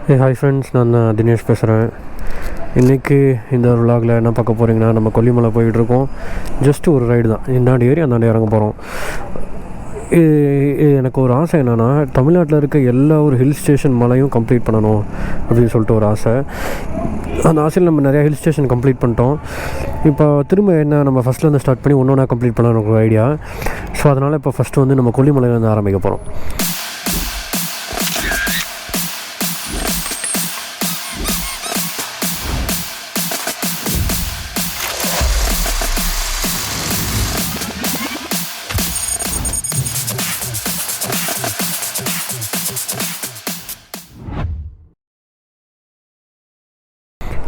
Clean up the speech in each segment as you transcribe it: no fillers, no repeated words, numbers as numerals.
Hi friends, நான் தான் தினேஷ் பேசுகிறேன். இன்றைக்கி இந்த ஒரு விலாகில் என்ன பார்க்க போகிறீங்கன்னா, நம்ம கொல்லிமலை போயிட்டுருக்கோம். ஜஸ்ட்டு ஒரு ரைடு தான். இந்தாண்டி ஏறி அந்தாண்டி இறங்க போகிறோம். எனக்கு ஒரு ஆசை என்னென்னா, தமிழ்நாட்டில் இருக்க எல்லா ஒரு ஹில் ஸ்டேஷன் மலையும் கம்ப்ளீட் பண்ணணும் அப்படின்னு சொல்லிட்டு ஒரு ஆசை. அந்த ஆசையில் நம்ம நிறையா ஹில் ஸ்டேஷன் கம்ப்ளீட் பண்ணிட்டோம். இப்போ திரும்ப என்ன, நம்ம ஃபஸ்ட்லேருந்து ஸ்டார்ட் பண்ணி ஒன்று ஒன்றா கம்ப்ளீட் பண்ணணும் ஒரு ஐடியா. ஸோ அதனால் இப்போ ஃபஸ்ட்டு வந்து நம்ம கொல்லிமலையிலேருந்து ஆரம்பிக்க போகிறோம்.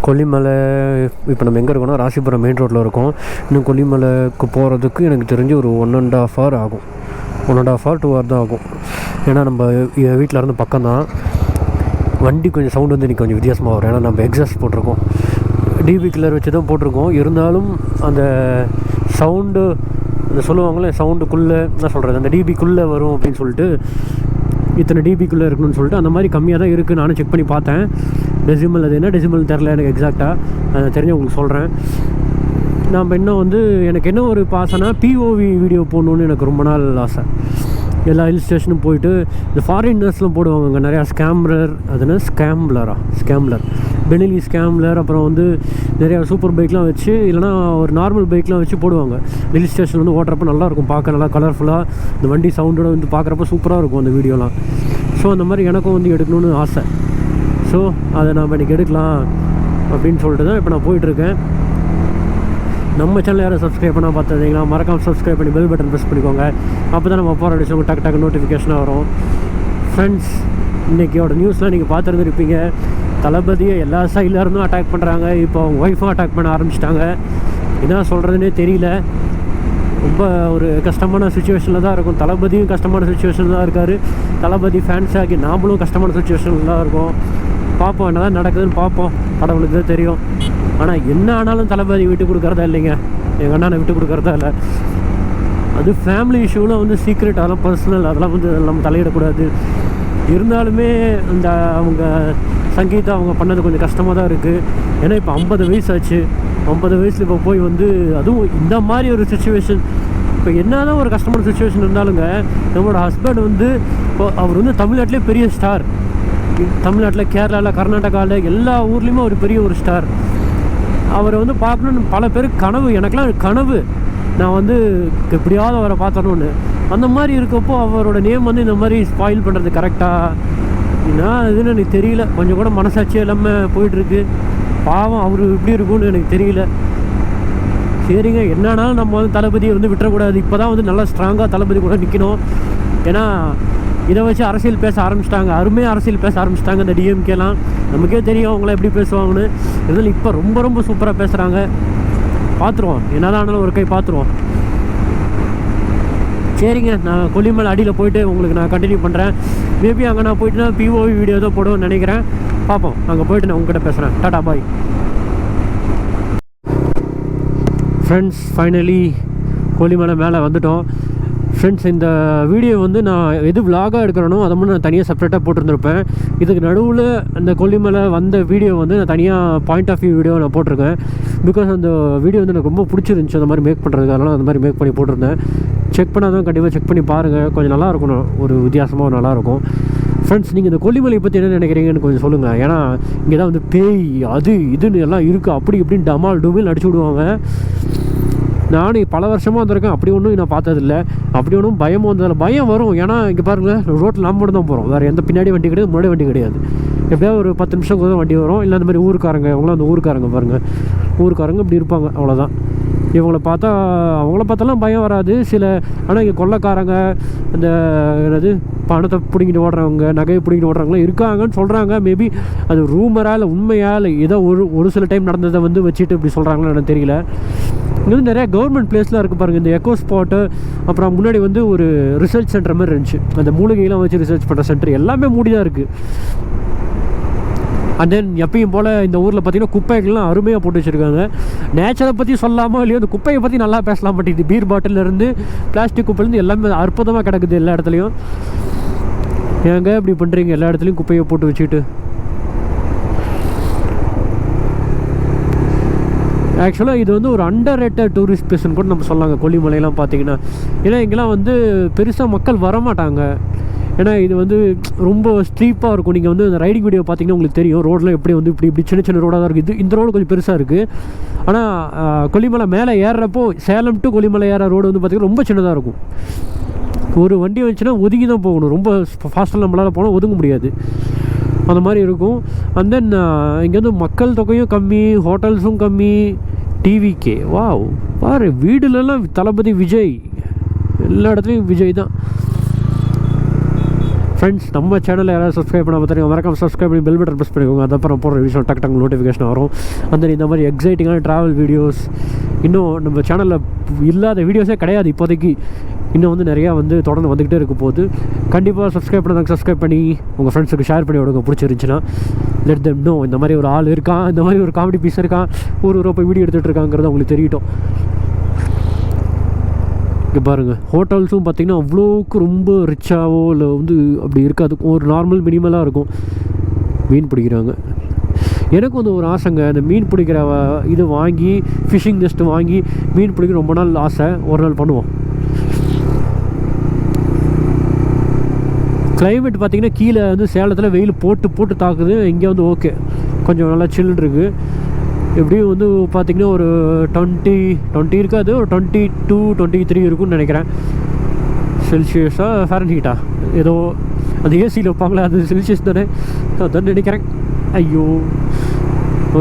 கொல்லிமலை இப்போ நம்ம எங்கே இருக்கோம்னா, ராசிபுரம் மெயின் ரோட்டில் இருக்கோம். இன்னும் கொல்லிமலைக்கு போகிறதுக்கு எனக்கு தெரிஞ்சு ஒரு 1.5 hour ஆகும். 1.5 hour 2 hour தான் ஆகும். ஏன்னா நம்ம வீட்டில் இருந்து பக்கம் தான். வண்டி கொஞ்சம் சவுண்டு வந்து இன்றைக்கி கொஞ்சம் வித்தியாசமாக வரும். ஏன்னா நம்ம எக்ஸாஸ்ட் போட்டிருக்கோம், டிபி கில்லர் வச்சு தான் போட்டிருக்கோம். இருந்தாலும் அந்த சவுண்டு, அந்த சொல்லுவாங்களே சவுண்டுக்குள்ளே என்ன சொல்கிறது, அந்த டிபிக்குள்ளே வரும் அப்படின்னு சொல்லிட்டு, இத்தனை டிபிக்குள்ளே இருக்கணும்னு சொல்லிட்டு அந்த மாதிரி கம்மியாக தான் இருக்குது. நானும் செக் பண்ணி பார்த்தேன். டெசிமல் அது என்ன டெசிமல் தெரில எனக்கு எக்ஸாக்டாக, தெரிஞ்ச உங்களுக்கு சொல்கிறேன். நாம் இன்னும் வந்து எனக்கு என்ன ஒரு ஆசைனா, பிஓவி வீடியோ போடணுன்னு எனக்கு ரொம்ப நாள் ஆசை. எல்லா ஹில் ஸ்டேஷனும் போயிட்டு இந்த ஃபாரினர்ஸ்லாம் போடுவாங்க அங்கே நிறையா ஸ்கேம்லர், அதுனா ஸ்கேம்லர் பெனிலி ஸ்கேம்லர், அப்புறம் வந்து நிறையா சூப்பர் பைக்லாம் வச்சு, இல்லைனா ஒரு நார்மல் பைக்லாம் வச்சு போடுவாங்க. ஹில் ஸ்டேஷன் வந்து ஓட்டுறப்ப நல்லாயிருக்கும், பார்க்க நல்லா கலர்ஃபுல்லாக இந்த வண்டி சவுண்டோட வந்து பார்க்குறப்ப சூப்பராக இருக்கும் அந்த வீடியோலாம். ஸோ அந்த மாதிரி எனக்கும் வந்து எடுக்கணும்னு ஆசை. ஸோ அதை நாம் இன்றைக்கி எடுக்கலாம் அப்படின்னு சொல்லிட்டு தான் இப்போ நான் போயிட்டுருக்கேன். நம்ம சேனல் யாரும் சப்ஸ்கிரைப் பண்ணால் பார்த்துருந்தீங்கன்னா மறக்காமல் சப்ஸ்கிரைப் பண்ணி பெல் பட்டன் ப்ரெஸ் பண்ணிக்கோங்க. அப்போ தான் நம்ம போகிற அடிச்சு டக்கு டக்கு நோட்டிஃபிகேஷனாக வரும். ஃப்ரெண்ட்ஸ், இன்றைக்கியோட நியூஸ்லாம் நீங்கள் பார்த்துருந்துருப்பீங்க. தளபதியை எல்லா சைடில் இருந்தும் அட்டாக் பண்ணுறாங்க. இப்போ அவங்க ஒய்ஃபும் அட்டாக் பண்ண ஆரம்பிச்சிட்டாங்க. என்ன சொல்கிறதுனே தெரியல. ரொம்ப ஒரு கஷ்டமான சுச்சுவேஷனில் தான் இருக்கும். தளபதியும் கஷ்டமான சுச்சுவேஷனில் தான் இருக்கார். தளபதி ஃபேன்ஸ் ஆகி நாமளும் கஷ்டமான சுச்சுவேஷனில் தான் இருக்கும். பார்ப்போம் என்ன தான் நடக்குதுன்னு பார்ப்போம், கடவுளுக்கு தான் தெரியும். ஆனால் என்ன ஆனாலும் தளபதி விட்டு கொடுக்குறதா இல்லைங்க, எங்கள் அண்ணனை விட்டு கொடுக்குறதா இல்லை. அது ஃபேமிலி இஷ்யூலாம் வந்து சீக்ரெட், அதெல்லாம் பர்சனல், அதெல்லாம் வந்து நம்ம தலையிடக்கூடாது. இருந்தாலுமே இந்த அவங்க சங்கீதா அவங்க பண்ணது கொஞ்சம் கஷ்டமாக தான் இருக்குது. ஏன்னா இப்போ 50 வயசு ஆச்சு. 50 வயசில் இப்போ போய் வந்து, அதுவும் இந்த மாதிரி ஒரு சுச்சுவேஷன், இப்போ என்ன தான் ஒரு கஷ்டமான சுச்சுவேஷன் இருந்தாலுங்க, நம்மளோட ஹஸ்பண்ட் வந்து இப்போ அவர் வந்து தமிழ்நாட்டிலே பெரிய ஸ்டார். தமிழ்நாட்டில், கேரளாவில், கர்நாடகாவில் எல்லா ஊர்லேயுமே ஒரு பெரிய ஒரு ஸ்டார். அவரை வந்து பார்க்கணுன்னு பல பேருக்கு கனவு. எனக்கெலாம் கனவு, நான் வந்து எப்படியாவது அவரை பார்த்தணுன்னு. அந்த மாதிரி இருக்கப்போ அவரோட நேம் வந்து இந்த மாதிரி ஸ்பாயில் பண்ணுறது கரெக்டாக என்ன இதுன்னு எனக்கு தெரியல. கொஞ்சம் கூட மனசாட்சியே இல்லாமல் போயிட்டுருக்கு. பாவம், அவர் இப்படி இருக்கும்னு எனக்கு தெரியல. சரிங்க, என்னன்னாலும் நம்ம வந்து தளபதியை வந்து விட்டுறக்கூடாது. இப்போ தான் வந்து நல்லா ஸ்ட்ராங்காக தளபதி கூட நிற்கணும். ஏன்னா இதை வச்சு அரசியல் பேச ஆரம்பிச்சிட்டாங்க, அருமையாக அரசியல் பேச ஆரம்பிச்சிட்டாங்க இந்த டிஎம்கேலாம். நமக்கே தெரியும் அவங்கள எப்படி பேசுவாங்கன்னு. இருந்தாலும் இப்போ ரொம்ப ரொம்ப சூப்பராக பேசுகிறாங்க. பார்த்துருவோம், என்னதான் ஆனாலும் ஒரு கை பார்த்துருவோம். சரிங்க, நான் கொல்லிமலை அடியில் போயிட்டு உங்களுக்கு நான் கண்டினியூ பண்ணுறேன். மேபி அங்கே நான் போயிட்டுனா பிஓவி வீடியோ தான் போடுவேன்னு நினைக்கிறேன். பார்ப்போம், அங்கே போயிட்டு நான் உங்ககிட்ட பேசுகிறேன். Tata bye friends. Finally Kollimalai மேலே வந்துட்டோம். ஃப்ரெண்ட்ஸ், இந்த வீடியோ வந்து நான் எது விலாகாக எடுக்கிறேனோ அதை மட்டும் நான் தனியாக செப்பரேட்டாக போட்டிருந்துருப்பேன். இதுக்கு நடுவில் அந்த கொல்லிமலை வந்த வீடியோ வந்து நான் தனியாக பாயிண்ட் ஆஃப் வியூ வீடியோ நான் போட்டிருக்கேன். பிகாஸ் அந்த வீடியோ வந்து எனக்கு ரொம்ப பிடிச்சிருந்துச்சி அந்த மாதிரி மேக் பண்ணுறதுக்கு. அதனால் அந்த மாதிரி மேக் பண்ணி போட்டிருந்தேன். செக் பண்ணாதான் கண்டிப்பாக செக் பண்ணி பாருங்கள், கொஞ்சம் நல்லாயிருக்கும், ஒரு வித்தியாசமாக நல்லாயிருக்கும். ஃப்ரெண்ட்ஸ், நீங்கள் இந்த கொல்லிமலை பற்றி என்ன நினைக்கிறீங்கன்னு கொஞ்சம் சொல்லுங்கள். ஏன்னா இங்கே தான் வந்து பேய் அது இதுன்னு எல்லாம் இருக்குது. அப்படி இப்படின்னு டமால் டூமில் அடிச்சு விடுவாங்க. நானும் பல வருஷமாக வந்திருக்கேன், அப்படி ஒன்றும் நான் பார்த்ததில்லை. அப்படி ஒன்றும் பயமும் வந்ததில்லை. பயம் வரும், ஏன்னா இங்கே பாருங்களேன், ரோட்டில் நம்ம மட்டும் தான் போகிறோம். வேறு எந்த பின்னாடி வண்டி கிடையாது, முன்னாடி வண்டி கிடையாது. எப்படியாவது ஒரு 10 நிமிஷம் கூட வண்டி வரும். இல்லை அந்த மாதிரி ஊருக்காரங்க, அவங்களாம் அந்த ஊருக்காரங்க பாருங்கள், ஊருக்காரங்க இப்படி இருப்பாங்க, அவ்வளோதான். இவங்கள பார்த்தா, அவங்கள பார்த்தாலாம் பயம் வராது சில. ஆனால் இங்கே கொள்ளைக்காரங்க, அந்த என்னது பணத்தை பிடிங்கிட்டு ஓடுறவங்க, நகையை பிடிங்கிட்டு ஓடுறவங்களாம் இருக்காங்கன்னு சொல்கிறாங்க. மேபி அது ரூமரா இல்லை உண்மையா இல்லை ஏதோ ஒரு சில டைம் நடந்ததை வந்து வச்சுட்டு இப்படி சொல்கிறாங்கன்னு எனக்கு தெரியல. இங்கே வந்து நிறையா கவர்மெண்ட் பிளேஸ்லாம் இருக்குது பாருங்கள். இந்த எக்கோ ஸ்பாட்டு, அப்புறம் முன்னாடி வந்து ஒரு ரிசர்ச் சென்டர் மாதிரி இருந்துச்சு. அந்த மூலிகைலாம் வச்சு ரிசர்ச் பண்ணுற சென்டர் எல்லாமே மூடி தான் இருக்குது. அண்ட் தென் எப்பயும் போல் இந்த ஊரில் பார்த்திங்கன்னா குப்பைகள்லாம் அருமையாக போட்டு வச்சுருக்காங்க. நேச்சரை பற்றி சொல்லாமல் இல்லையோ, அந்த குப்பையை பற்றி நல்லா பேசலாம் மாட்டேங்குது. பீர் பாட்டிலேருந்து பிளாஸ்டிக் குப்பைலேருந்து எல்லாமே அற்புதமாக கிடக்குது எல்லா இடத்துலையும். ஏங்க இப்படி பண்ணுறீங்க, எல்லா இடத்துலையும் குப்பையை போட்டு வச்சுக்கிட்டு? ஆக்சுவலாக இது வந்து ஒரு அண்டர் ரேட்டட் டூரிஸ்ட் பிளேஸ்ன்னு கூட நம்ம சொல்லாங்க. கொல்லிமலையெல்லாம் பார்த்தீங்கன்னா, ஏன்னா இங்கெல்லாம் வந்து பெருசாக மக்கள் வரமாட்டாங்க. ஏன்னா இது வந்து ரொம்ப ஸ்ட்ரீப்பாக இருக்கும். நீங்கள் வந்து அந்த ரைடிங் வீடியோ பார்த்தீங்கன்னா உங்களுக்கு தெரியும், ரோடில் எப்படி வந்து இப்படி சின்ன சின்ன ரோடாக தான் இருக்குது. இந்த ரோடு கொஞ்சம் பெருசாக இருக்குது. ஆனால் கொல்லிமலை மேலே ஏறுறப்போ சேலம் டு கொல்லிமலை ஏற ரோடு வந்து பார்த்திங்கன்னா ரொம்ப சின்னதாக இருக்கும். ஒரு வண்டி வந்துச்சுன்னா ஒதுங்கி தான் போகணும். ரொம்ப ஃபாஸ்ட்டாக நம்மளால் போனால் ஒதுங்க முடியாது, அந்த மாதிரி இருக்கும். அண்ட் தென் இங்கே வந்து மக்கள் தொகையும் கம்மி, ஹோட்டல்ஸும் கம்மி. டிவிகே வாவ் பாரு, வீடுலலாம் தளபதி விஜய், எல்லா இடத்துலையும் விஜய் தான். ஃப்ரெண்ட்ஸ், நம்ம சேனலில் யாராவது சப்ஸ்கிரைப் பண்ண பார்த்துருங்க, மறக்காம சப்ஸ்கிரைப் பண்ணி பெல் பட்டன் ப்ரெஸ் பண்ணிக்கோங்க. அதுக்கப்புறம் போடுற விஷயம் டக்கு டக்கு நோட்டிஃபிகேஷன் வரும். அந்த இந்த மாதிரி எக்ஸைட்டிங்கான ட்ராவல் வீடியோஸ் இன்னும் நம்ம சேனலில் இல்லாத வீடியோஸே கிடையாது இப்போதைக்கு. இன்னும் வந்து நிறையா வந்து தொடர்ந்து வந்துக்கிட்டே இருக்க போகுது. கண்டிப்பாக சப்ஸ்கிரைப் பண்ணாங்க, சப்ஸ்கிரைப் பண்ணி உங்கள் ஃப்ரெண்ட்ஸுக்கு ஷேர் பண்ணி விடுங்க பிடிச்சிருந்துச்சுன்னா. லெட் தெம் நோ இந்த மாதிரி ஒரு ஆள் இருக்கான், இந்த மாதிரி ஒரு காமெடி பீஸ் இருக்கான், ஒரு போய் வீடியோ எடுத்துகிட்டு இருக்காங்கிறது அவங்களுக்கு தெரியட்டும். இங்கே பாருங்கள், ஹோட்டல்ஸும் பார்த்திங்கன்னா அவ்வளோக்கு ரொம்ப ரிச்சாகவோ இல்லை வந்து அப்படி இருக்காது, ஒரு நார்மல் மினிமலாக இருக்கும். மீன் பிடிக்கிறாங்க. எனக்கு வந்து ஒரு ஆசைங்க, அந்த மீன் பிடிக்கிற இது வாங்கி ஃபிஷ்ஷிங் நெஸ்ட்டு வாங்கி மீன் பிடிக்க ரொம்ப நாள் ஆசை. ஒரு நாள் பண்ணுவோம். கிளைமேட் பார்த்திங்கன்னா கீழே வந்து சேலத்தில் வெயில் போட்டு தாக்குது. இங்கே வந்து ஓகே, கொஞ்சம் நல்லா சில்லுன்னு இருக்குது. எப்படியும் வந்து பார்த்திங்கன்னா ஒரு 20 இருக்காது, ஒரு 22, 23 இருக்குன்னு நினைக்கிறேன். செல்சியஸாக ஃபேரன்ஹீட்டா ஏதோ அந்த ஏசியில் வைப்பாங்களே, அது செல்சியஸ் தானே, அதான் நினைக்கிறேன். ஐயோ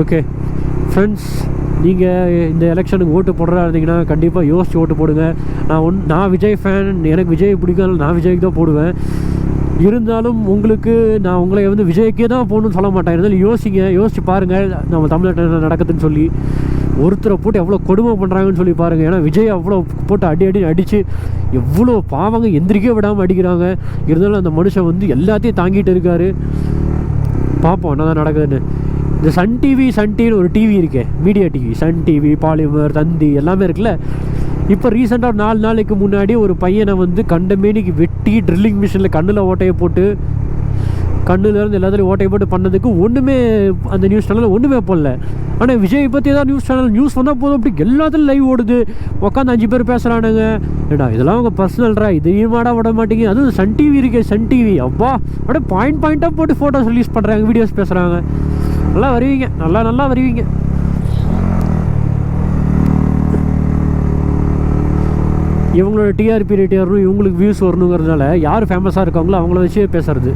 ஓகே ஃப்ரெண்ட்ஸ், நீங்கள் இந்த எலெக்ஷனுக்கு ஓட்டு போடுறா இருந்தீங்கன்னா கண்டிப்பாக யோசிச்சு ஓட்டு போடுங்க. நான் விஜய் ஃபேன், எனக்கு விஜய் பிடிக்காது, நான் விஜய்க்கு தான் போடுவேன். இருந்தாலும் உங்களுக்கு நான் உங்களை வந்து விஜய்க்கே தான் போகணுன்னு சொல்ல மாட்டேன். இருந்தாலும் யோசிச்சு பாருங்கள் நம்ம தமிழ்நாட்டில் என்ன நடக்குதுன்னு சொல்லி. ஒருத்தரை போட்டு எவ்வளோ கொடுமை பண்ணுறாங்கன்னு சொல்லி பாருங்கள். ஏன்னா விஜய் அவ்வளோ போட்டு அடித்து எவ்வளோ பாவங்க எந்திரிக்கே விடாமல் அடிக்கிறாங்க. இருந்தாலும் அந்த மனுஷன் வந்து எல்லாத்தையும் தாங்கிட்டு இருக்கார். பார்ப்போம் என்ன தான் நடக்குதுன்னு. இந்த சன் டிவின்னு ஒரு டிவி இருக்கே, media TV, Sun TV, Polimer, Thanthi எல்லாமே இருக்குல்ல. இப்போ ரீசெண்டாக 4 நாளைக்கு முன்னாடி ஒரு பையனை வந்து கண்டமேனிக்கு வெட்டி ட்ரில்லிங் மிஷினில் கண்ணில் ஓட்டையை போட்டு, கண்ணுலேருந்து எல்லாத்துலேயும் ஓட்டையை போட்டு பண்ணதுக்கு ஒன்றுமே அந்த நியூஸ் சேனலில் ஒன்றுமே போடல. ஆனால் விஜய் பற்றி ஏதாவது நியூஸ் வந்தால் போதும் அப்படி எல்லாத்துலையும் லைவ் ஓடுது. உட்காந்து 5 பேர் பேசுகிறானுங்க. ஏடா இதெல்லாம் அவங்க பர்சனல்ரா, இதையுமாடா விட மாட்டேங்க. அதுவும் சன் டிவி இருக்கே, சன் டிவி அப்பா அப்படியே பாயிண்ட்டாக போட்டு ஃபோட்டோஸ் ரிலீஸ் பண்ணுறாங்க, வீடியோஸ் பேசுகிறாங்க. நல்லா வருவீங்க, நல்லா வருவீங்க. இவங்களோட டிஆர்பி ரேட் ஏறணும், இவங்களுக்கு வியூஸ் வரணுங்கிறதுனால யார் ஃபேமஸாக இருக்காங்களோ அவங்கள வச்சே பேசுறது.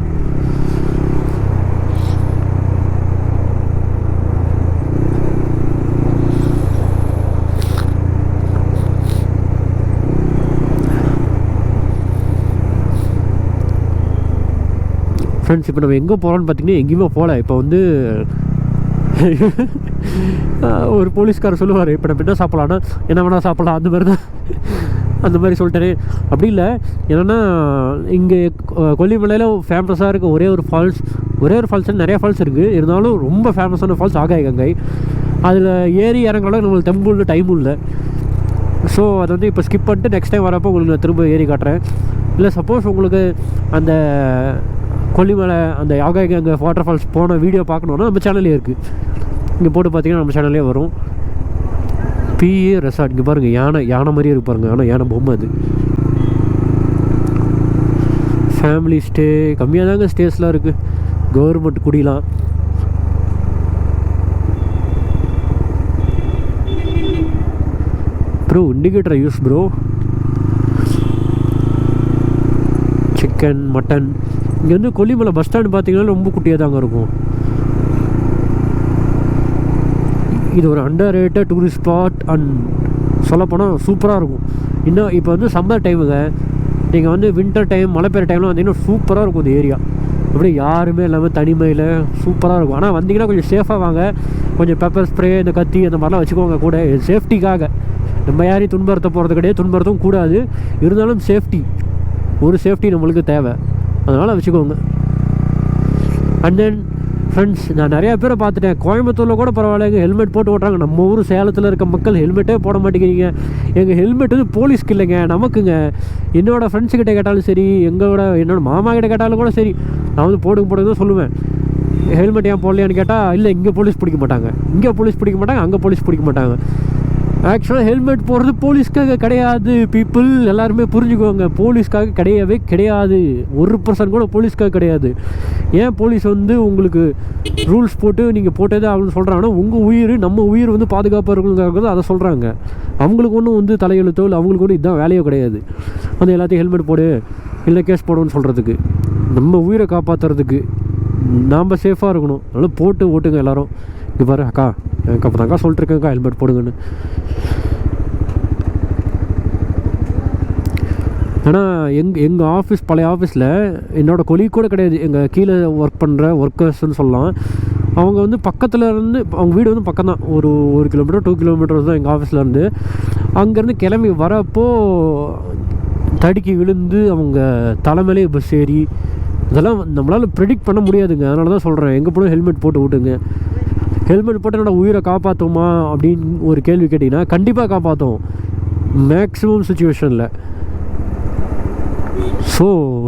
ஃப்ரெண்ட்ஸ், இப்போ நம்ம எங்கே போகிறோன்னு பார்த்தீங்கன்னா எங்கேயுமே போகல. இப்போ வந்து ஒரு போலீஸ்காரர் சொல்லுவார், இப்போ நம்ம என்ன சாப்பிட்லான்னா என்ன வேணால் சாப்பிட்லாம், அந்த மாதிரி சொல்லிட்டாரு. அப்படி இல்லை, என்னென்னா இங்கே கொல்லிமலையில் ஃபேமஸாக இருக்க ஒரே ஒரு ஃபால்ஸ் நிறையா ஃபால்ஸ் இருக்குது. இருந்தாலும் ரொம்ப ஃபேமஸான ஃபால்ஸ் ஆகாய கங்கை. அதில் ஏறி இறங்கலாம் நம்மளுக்கு தெம்பும் இல்லை, டைமும் இல்லை. ஸோ அதை வந்து இப்போ ஸ்கிப் பண்ணிட்டு நெக்ஸ்ட் டைம் வரப்போ உங்களுக்கு நான் திரும்ப ஏறி காட்டுறேன். இல்லை சப்போஸ் உங்களுக்கு அந்த கொல்லிமலை அந்த ஆகாய கங்கை வாட்டர் ஃபால்ஸ் போன வீடியோ பார்க்கணுன்னா நம்ம சேனல்லே இருக்குது. இங்கே போட்டு பார்த்தீங்கன்னா நம்ம சேனல்லே வரும். பிஏ ரெசார்ட். இங்கே பாருங்கள், யானை மாதிரியே இருக்கு பாருங்கள். ஆனால் யானை பொம்மை அது. ஃபேமிலி ஸ்டே கம்மியாக தாங்க ஸ்டேஸ்லாம் இருக்குது. கவர்மெண்ட் குடிலாம். ப்ரோ இண்டிகேட்டரை யூஸ் ப்ரோ. Chicken, mutton. இங்கே வந்து கொல்லிமலை பஸ் ஸ்டாண்டு பார்த்தீங்கன்னா ரொம்ப குட்டியாக தாங்க இருக்கும். இது ஒரு under rated tourist spot. And சொல்லப்போனால் சூப்பராக இருக்கும். இன்னும் இப்போ வந்து சம்மர் டைமுங்க, நீங்கள் வந்து வின்டர் டைம் மழை பெய்கிற டைம்லாம் வந்தீங்கன்னா சூப்பராக இருக்கும் இந்த ஏரியா. அப்படியே யாருமே இல்லாமல் தனிமையில் சூப்பராக இருக்கும். ஆனால் வந்தீங்கன்னா கொஞ்சம் சேஃபாக வாங்க. கொஞ்சம் பெப்பர் ஸ்ப்ரே, இந்த கத்தி அந்த மாதிரிலாம் வச்சுக்கோங்க கூட, சேஃப்டிக்காக. நம்ம யாரையும் துன்புறுத்த போகிறது கிடையாது, துன்புறுத்தவும் கூடாது. இருந்தாலும் சேஃப்டி நம்மளுக்கு தேவை, அதனால் வச்சுக்கோங்க. அண்ட் தென் ஃப்ரெண்ட்ஸ், நான் நிறையா பேரை பார்த்துட்டேன், கோயம்புத்தூரில் கூட பரவாயில்லைங்க ஹெல்மெட் போட்டு ஓட்டுறாங்க. நம்ம ஊர் சேலத்தில் இருக்க மக்கள் ஹெல்மெட்டே போட மாட்டேங்கிறீங்க. எங்கள் ஹெல்மெட் வந்து போலீஸ்க்கு இல்லைங்க, நமக்குங்க. என்னோடய ஃப்ரெண்ட்ஸுக்கிட்ட கேட்டாலும் சரி, என்னோட மாமா கிட்ட கேட்டாலும் கூட சரி, நான் வந்து போடுங்க தான் சொல்லுவேன். ஹெல்மெட் ஏன் போடலையான்னு கேட்டால் இல்லை இங்கே போலீஸ் பிடிக்க மாட்டாங்க, இங்கே போலீஸ் பிடிக்க மாட்டாங்க, அங்கே போலீஸ் பிடிக்க மாட்டாங்க. ஆக்சுவலாக ஹெல்மெட் போடுறது போலீஸ்க்காக கிடையாது பீப்புள், எல்லாருமே புரிஞ்சுக்கோங்க. போலீஸ்க்காக கிடையவே கிடையாது, 1% கூட போலீஸ்க்காக கிடையாது. ஏன் போலீஸ் வந்து உங்களுக்கு ரூல்ஸ் போட்டு நீங்கள் போட்டதே ஆகணும்னு சொல்கிறாங்கன்னா உங்கள் உயிர் நம்ம உயிர் வந்து பாதுகாப்பாக இருக்கணுங்கிறது அதை சொல்கிறாங்க. அவங்களுக்கு ஒன்றும் வந்து தலையெழுத்தோ இல்லை அவங்களுக்கு ஒன்றும் இதுதான் வேலையோ கிடையாது. வந்து எல்லாத்தையும் ஹெல்மெட் போடு இல்லை கேஸ் போடுன்னு சொல்கிறதுக்கு, நம்ம உயிரை காப்பாற்றுறதுக்கு நாம் சேஃபாக இருக்கணும். அதனால் போட்டு ஓட்டுங்க எல்லோரும். இங்கே பாரு அக்கா, எனக்கு அப்போ தான்க்கா சொல்லிட்டுருக்கேன்க்கா ஹெல்மெட் போடுங்கன்னு. ஏன்னா எங்கள் ஆஃபீஸ், பழைய ஆஃபீஸில் என்னோடய கொலீக் கூட கிடையாது, எங்கள் கீழே ஒர்க் பண்ணுற ஒர்க்கர்ஸ்ன்னு சொல்லலாம். அவங்க வந்து பக்கத்தில் இருந்து, அவங்க வீடு வந்து பக்கம் தான், ஒரு 1 கிலோமீட்டர் 2 கிலோமீட்டர்ஸ் தான் எங்கள் ஆஃபீஸ்லேருந்து. அங்கேருந்து கிளம்பி வரப்போ தடுக்கி விழுந்து அவங்க தலைமையிலே பஸ் ஏறி, இதெல்லாம் நம்மளால் ப்ரெடிக்ட் பண்ண முடியாதுங்க. அதனால தான் சொல்கிறேன், எங்கே போனால் ஹெல்மெட் போட்டு விட்டுங்க. ஹெல்மெட் போட்டு என்னோட உயிரை காப்பாற்றுமா அப்படின்னு ஒரு கேள்வி கேட்டிங்கன்னா கண்டிப்பாக காப்பாற்றும், மேக்ஸிமம் சுச்சுவேஷனில். ஸோ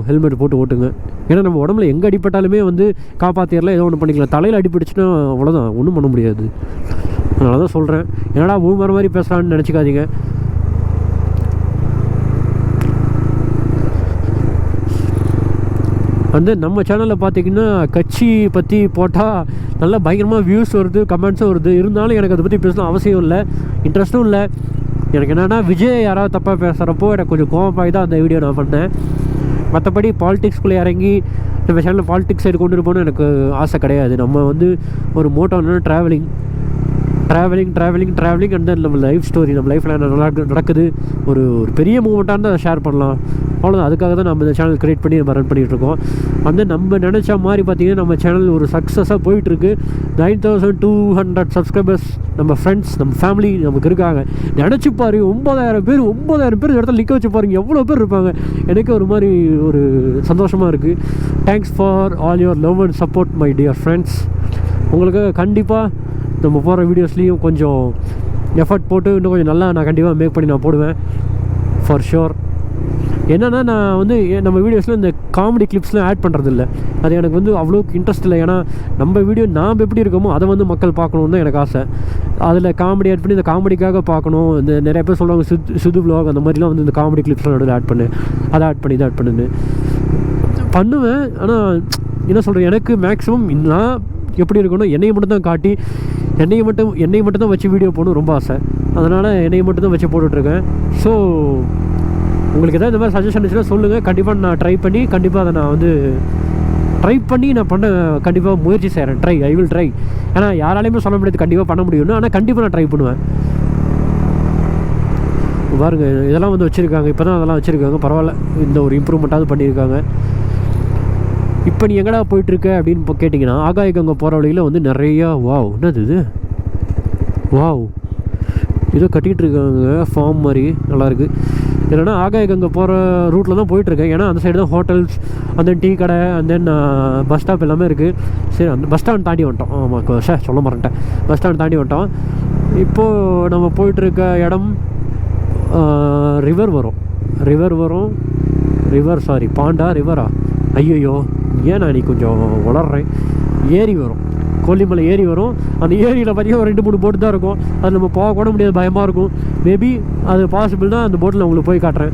ஹெல்மெட் போட்டு ஓட்டுங்க. ஏன்னா நம்ம உடம்புல எங்கே அடிப்பட்டாலுமே வந்து காப்பாற்றிடலாம், ஏதோ ஒன்று பண்ணிக்கலாம். தலையில் அடிப்பட்டுச்சுன்னா அவ்வளோதான், ஒன்றும் பண்ண முடியாது. அதனால தான் சொல்கிறேன், என்னடா ஊமர மாதிரி பேசுகிறான்னு நினச்சிக்காதீங்க. வந்து நம்ம சேனலில் பார்த்திங்கன்னா கட்சி பற்றி போட்டால் நல்லா பயங்கரமாக வியூஸ் வருது, கமெண்ட்ஸும் வருது. இருந்தாலும் எனக்கு அதை பற்றி பேசணும் அவசியம் இல்லை, இன்ட்ரெஸ்ட்டும் இல்லை. எனக்கு என்னென்னா விஜய் யாராவது தப்பாக பேசுகிறப்போ எனக்கு கொஞ்சம் கோவமாகி தான் அந்த வீடியோ நான் பண்ணேன். மற்றபடி பாலிடிக்ஸ்குள்ளே இறங்கி நம்ம சேனலில் பாலிடிக்ஸ் சைடு கொண்டு இருப்போன்னு எனக்கு ஆசை கிடையாது. நம்ம வந்து ஒரு மோட்டோ என்னென்னா ட்ராவலிங் அண்ட் தென் நம்ம லைஃப் ஸ்டோரி, நம்ம லைஃப்பில் என்ன நடக்குது, ஒரு பெரிய மூமெண்ட்டாக இருந்தால் அதை ஷேர் பண்ணலாம், அவ்வளோதான். அதுக்காக தான் நம்ம இந்த சேனல் க்ரியேட் பண்ணி நம்ம ரன் பண்ணிகிட்ருக்கோம். அந்த நம்ம நினச்ச மாதிரி பார்த்திங்கன்னா நம்ம சேனல் ஒரு சக்ஸஸாக போயிட்டுருக்கு. 9200 சப்ஸ்கிரைபர்ஸ் நம்ம ஃப்ரெண்ட்ஸ், நம்ம ஃபேமிலி நமக்கு இருக்காங்க. நினச்சி பாரு, 9000 பேர் இடத்துல நிற்க வச்சு பாருங்க, எவ்வளோ பேர் இருப்பாங்க. எனக்கு ஒரு மாதிரி ஒரு சந்தோஷமாக இருக்குது. Thanks for all your love and support my dear friends. உங்களுக்கு கண்டிப்பாக நம்ம போகிற வீடியோஸ்லேயும் கொஞ்சம் எஃபர்ட் போட்டு இன்னும் கொஞ்சம் நல்லா நான் கண்டிப்பாக மேக் பண்ணி நான் போடுவேன் ஃபார் ஷுர். என்னென்னா நான் வந்து நம்ம வீடியோஸில் இந்த காமெடி கிளிப்ஸ்லாம் ஆட் பண்ணுறதில்ல, அது எனக்கு வந்து அவ்வளோக்கு இன்ட்ரெஸ்ட் இல்லை. ஏன்னா நம்ம வீடியோ நாம் எப்படி இருக்கோமோ அதை வந்து மக்கள் பார்க்கணுன்னு தான் எனக்கு ஆசை. அதில் காமெடி ஆட் பண்ணி இந்த காமெடிக்காக பார்க்கணும். இந்த நிறைய பேர் சொல்லுவாங்க சிது வ்ளாக் அந்த மாதிரிலாம் வந்து இந்த காமெடி கிளிப்ஸ்லாம் நடுவில் ஆட் பண்ணு, அதை ஆட் பண்ணி இதை ஆட் பண்ணுன்னு பண்ணுவேன். ஆனால் என்ன சொல்கிறேன், எனக்கு மேக்ஸிமம் நான் எப்படி இருக்கணும், என்னையை மட்டும் தான் காட்டி என்னையை மட்டும் தான் வச்சு வீடியோ போடணும் ரொம்ப ஆசை. அதனால் என்னையை மட்டும் தான் வச்சு போட்டுட்ருக்கேன். ஸோ உங்களுக்கு எதாவது இந்த மாதிரி சஜஷன் இருந்துச்சுன்னா சொல்லுங்கள், கண்டிப்பாக நான் ட்ரை பண்ணி கண்டிப்பாக அதை நான் வந்து நான் பண்ண கண்டிப்பாக முயற்சி செய்கிறேன். I will try. ஏன்னா யாராலையுமே சொல்ல முடியாது கண்டிப்பாக பண்ண முடியும்னு, ஆனால் கண்டிப்பாக நான் ட்ரை பண்ணுவேன். பாருங்க இதெல்லாம் வந்து வச்சுருக்காங்க, இப்போ தான் அதெல்லாம் வச்சுருக்காங்க, பரவாயில்ல, இந்த ஒரு இம்ப்ரூவ்மெண்ட்டாவது பண்ணியிருக்காங்க. இப்போ நீ எங்கடா போயிட்டுருக்க அப்படின்னு இப்போ கேட்டிங்கன்னா, ஆகாய கங்கை போகிற வழியில் வந்து நிறையா என்னது இது ஏதோ கட்டிகிட்டு இருக்காங்க ஃபார்ம் மாதிரி, நல்லாயிருக்கு. இல்லைனா ஆகாய கங்கை போகிற ரூட்டில் தான் போயிட்டுருக்கேன். ஏன்னா அந்த சைடு தான் ஹோட்டல்ஸ், அந்த டீ கடை, அண்ட் தென் பஸ் ஸ்டாப் எல்லாமே இருக்குது. சரி, அந்த பஸ் ஸ்டாண்ட் தாண்டி வந்துட்டோம். ஆமாம் சொல்ல மறந்துட்டேன், பஸ் ஸ்டாண்ட் தாண்டி வந்துட்டோம். இப்போது நம்ம போயிட்டுருக்க இடம் பாண்டா ரிவரா, ஐயோ ஏன் நான் நீ கொஞ்சம் வளர்றேன். ஏரி வரும், கொல்லிமலை ஏரி வரும். அந்த ஏரியில் பார்த்திங்கன்னா ஒரு 2-3 போட்டு தான் இருக்கும். அது நம்ம போகக்கூட முடியாது, பயமாக இருக்கும். மேபி அது பாசிபிள் தான், அந்த போட்டில் உங்களுக்கு போய் காட்டுறேன்.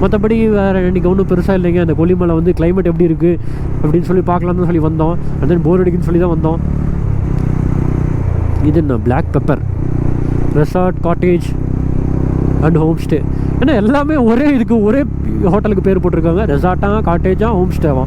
மற்றபடி வேறு இன்றைக்கி ஒன்றும் பெருசாக இல்லைங்க. அந்த கொல்லிமலை வந்து கிளைமேட் எப்படி இருக்குது அப்படின்னு சொல்லி பார்க்கலாம்னு சொல்லி வந்தோம். அண்ட் தென் போர் அடிக்குன்னு சொல்லி தான் வந்தோம். இது என்ன black pepper resort, cottage and homestay. ஏன்னா எல்லாமே ஒரே ஹோட்டலுக்கு பேர் போட்டிருக்காங்க, ரெசார்ட்டாக, காட்டேஜாக, ஹோம் ஸ்டேவா.